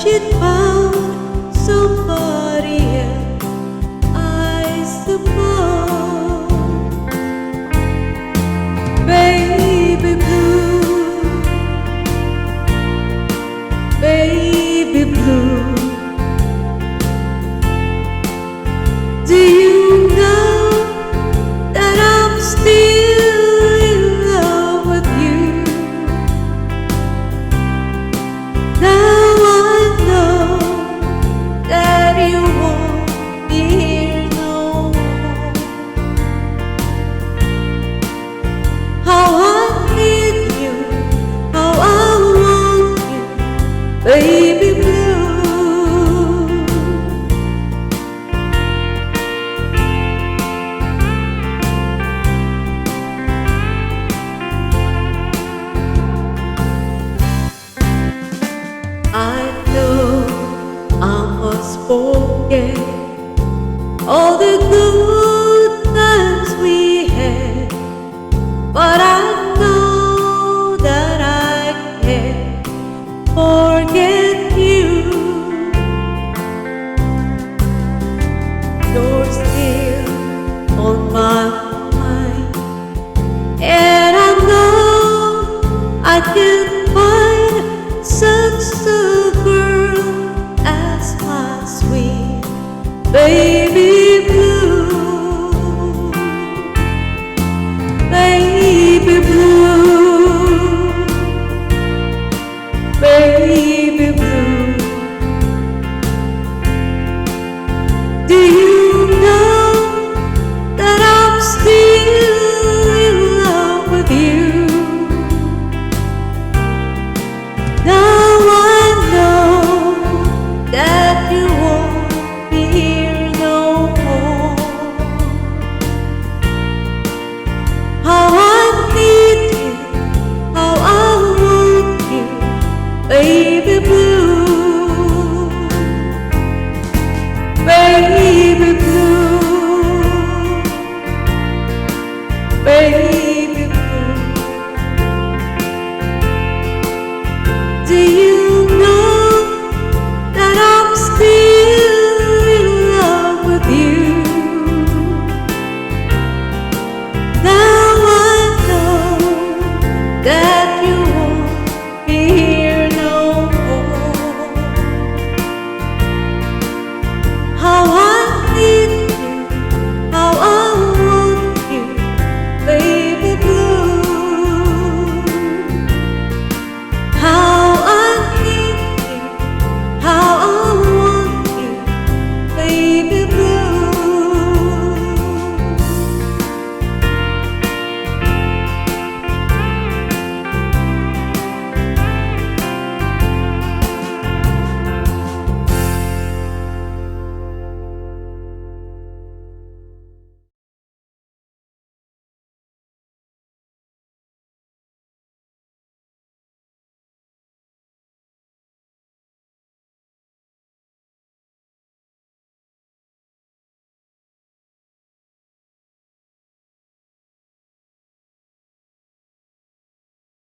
she'd found somebody else, I suppose. Baby blue, baby blue, do you know that I'm still in love with you? Now I know that you won't be here no more. How I need you, how I want you, baby blue. I know I must forget all the good times we had, but I